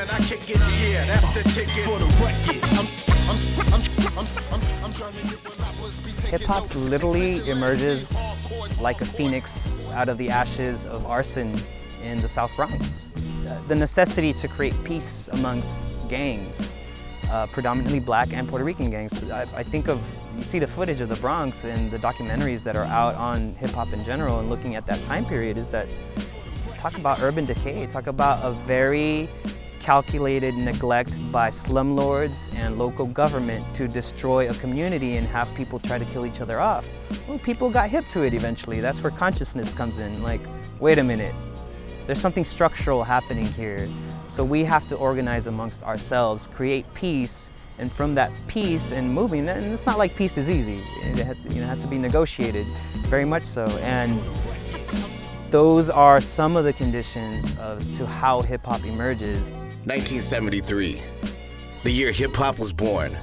when I kick it, yeah, that's the ticket. For the record, I'm trying to get what I was. Hip-hop literally emerges like a phoenix out of the ashes of arson in the South Bronx. The necessity to create peace amongst gangs, predominantly black and Puerto Rican gangs. I think you see the footage of the Bronx and the documentaries that are out on hip-hop in general and looking at that time period is that, talk about urban decay, talk about a very calculated neglect by slumlords and local government to destroy a community and have people try to kill each other off. Well, people got hip to it eventually. That's where consciousness comes in. Like, wait a minute, there's something structural happening here. So we have to organize amongst ourselves, create peace, and from that peace and moving, and it's not like peace is easy. It had to be negotiated, very much so. And those are some of the conditions as to how hip-hop emerges. 1973, the year hip-hop was born,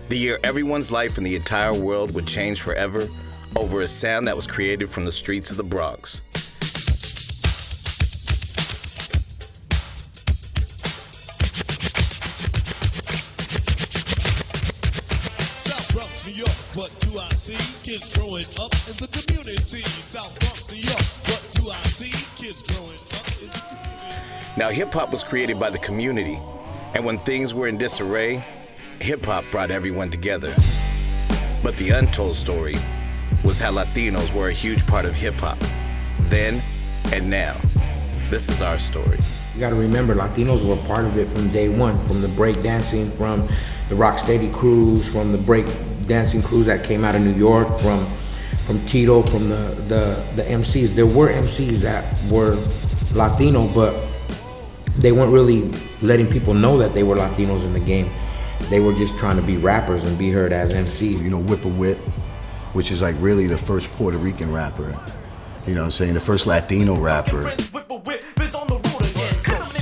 the year everyone's life in the entire world would change forever over a sound that was created from the streets of the Bronx. South Bronx, New York, what do I see? Kids growing up in the community. South Bronx, New York, what do I see? Kids growing up in the community. Now, hip-hop was created by the community, and when things were in disarray, hip-hop brought everyone together. But the untold story was how Latinos were a huge part of hip-hop, then and now. This is our story. You gotta remember, Latinos were part of it from day one, from the break dancing, from the Rocksteady crews, from the break dancing crews that came out of New York, from Tito, from the MCs. There were MCs that were Latino, but they weren't really letting people know that they were Latinos in the game. They were just trying to be rappers and be heard as MCs. You know, Whip a Whip, which is like really the first Puerto Rican rapper. You know what I'm saying? The first Latino rapper.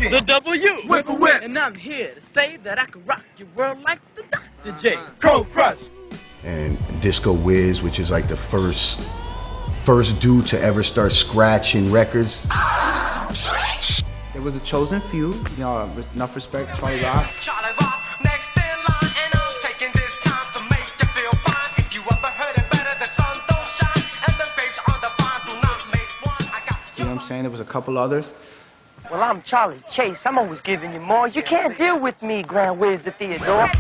The W, Whip a Whip, and I'm here to say that I can rock your world like the Dr. J. Cold Crush. And Disco Wiz, which is like the first dude to ever start scratching records. There was a chosen few, you know, enough respect, Charlie Rock. Charlie Rock, next in line, and I'm taking this time to make you feel fine. If you ever heard it better, the sun don't shine, and the babes on the vine do not make one. I got You know what I'm saying? There was a couple others. Well, I'm Charlie Chase. I'm always giving you more. You can't deal with me, Grand Wizard Theodore.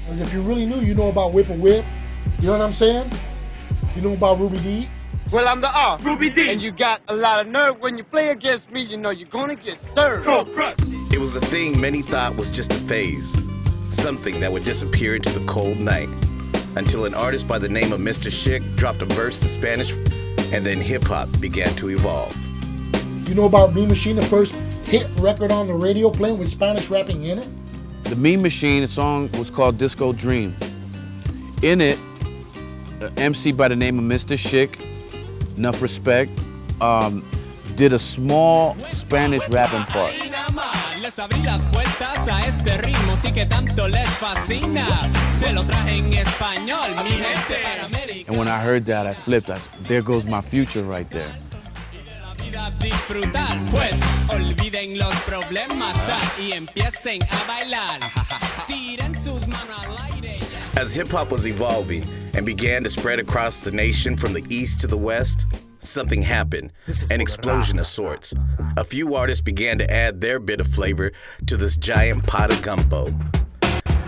Because if you really knew, you know about Whip a Whip. You know what I'm saying? You know about Ruby D. Well, I'm the R, Ruby D. And you got a lot of nerve. When you play against me, you know you're gonna get served. It was a thing many thought was just a phase, something that would disappear into the cold night, until an artist by the name of Mr. Schick dropped a verse in Spanish, and then hip-hop began to evolve. You know about Mean Machine, the first hit record on the radio playing with Spanish rapping in it? The Mean Machine, the song was called Disco Dream. In it, an MC by the name of Mr. Schick, enough respect, did a small Spanish rapping part. Les abrí las puertas a este ritmo, sí que tanto les fascina. Se lo traje en español, mi gente para América. And when I heard that, I flipped. There goes my future right there. Disfrutar, pues olviden los problemas y empiecen a bailar. Tiren sus manos al aire. As hip-hop was evolving and began to spread across the nation from the east to the west, something happened, an explosion of sorts. A few artists began to add their bit of flavor to this giant pot of gumbo.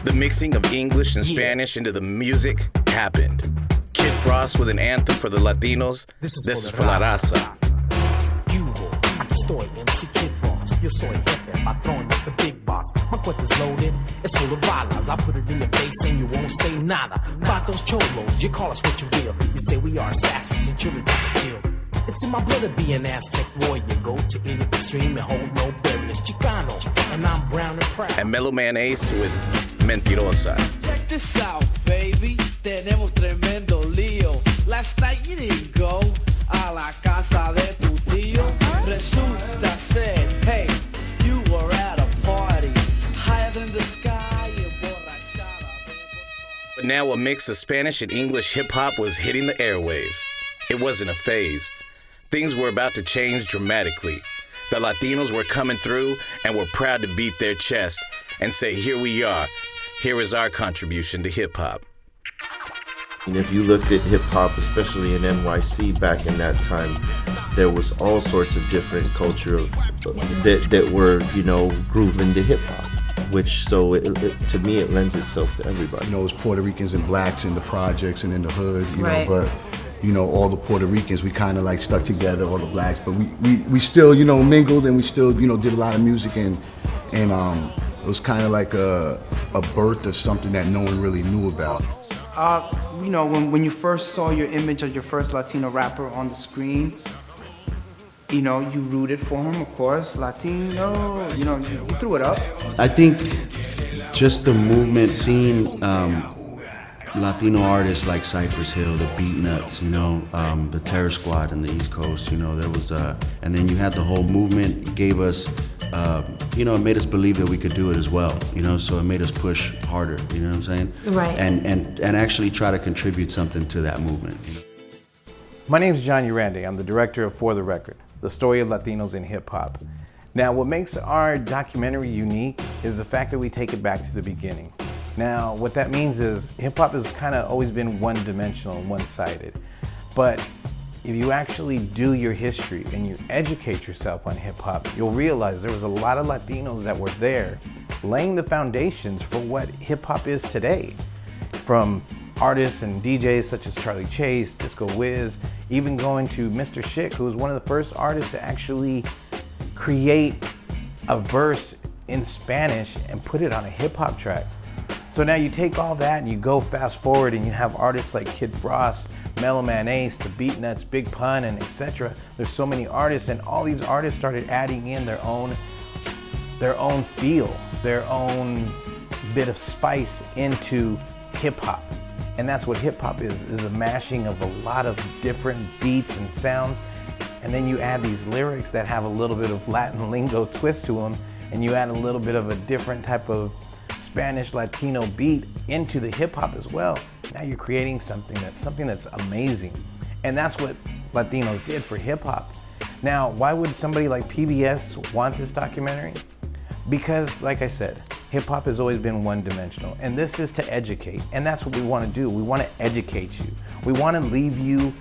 The mixing of English and Spanish into the music happened. Kid Frost with an anthem for the Latinos, This is for La Raza. Aquí estoy, MC Kid Frost. Yo soy jefe, patrón, it's the big boss. My clip is loaded, it's full of balas. I put it in your face and you won't say nada. About those cholos, you call us what you will. You say we are assassins and children got to kill. It's in my blood to be an Aztec warrior. Go to any extreme and hold no barriers. Chicano, and I'm brown and proud. And Mellow Man Ace with Mentirosa. Check this out, baby. Tenemos tremendo lío. Last night you didn't go a la casa de tu tío. Resulta ser, hey, you were at a party higher than the sky. But now a mix of Spanish and English hip-hop was hitting the airwaves. It wasn't a phase. things were about to change dramatically. The Latinos were coming through and were proud to beat their chest and say, here we are. Here is our contribution to hip hop. And if you looked at hip hop, especially in NYC back in that time, there was all sorts of different culture that were, grooving to hip hop. Which, to me, it lends itself to everybody. It's Puerto Ricans and blacks in the projects and in the hood, Right. but, all the Puerto Ricans, we kind of like stuck together, all the blacks, but we still, mingled, and we still, did a lot of music, and it was kind of like a birth of something that no one really knew about. When you first saw your image of your first Latino rapper on the screen, you rooted for him, of course. Latino, you threw it up. I think just the movement, seeing Latino artists like Cypress Hill, the Beatnuts, the Terror Squad in the East Coast, there was, and then you had the whole movement, gave us, it made us believe that we could do it as well, so it made us push harder, you know what I'm saying? Right. And actually try to contribute something to that movement. My name is John Urande. I'm the director of For the Record, the story of Latinos in hip hop. Now, what makes our documentary unique is the fact that we take it back to the beginning. Now, what that means is hip hop has kind of always been one-dimensional, one-sided. But if you actually do your history and you educate yourself on hip hop, you'll realize there was a lot of Latinos that were there laying the foundations for what hip hop is today. From artists and DJs such as Charlie Chase, Disco Wiz, even going to Mr. Schick, who was one of the first artists to actually create a verse in Spanish and put it on a hip hop track. So now you take all that and you go fast forward and you have artists like Kid Frost, Mellow Man Ace, the Beatnuts, Big Pun, and etc. There's so many artists, and all these artists started adding in their own feel, their own bit of spice into hip hop. And that's what hip hop is a mashing of a lot of different beats and sounds. And then you add these lyrics that have a little bit of Latin lingo twist to them, and you add a little bit of a different type of Spanish Latino beat into the hip hop as well. Now you're creating something that's amazing. And that's what Latinos did for hip hop. Now, why would somebody like PBS want this documentary? Because, like I said, hip hop has always been one-dimensional, and this is to educate, and that's what we want to do. We want to educate you. We want to leave you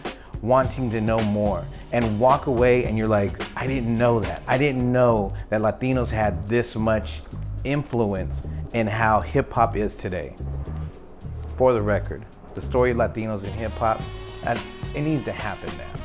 wanting to know more and walk away and you're like, I didn't know that. I didn't know that Latinos had this much influence in how hip hop is today. For the Record, the story of Latinos in hip hop, it needs to happen now.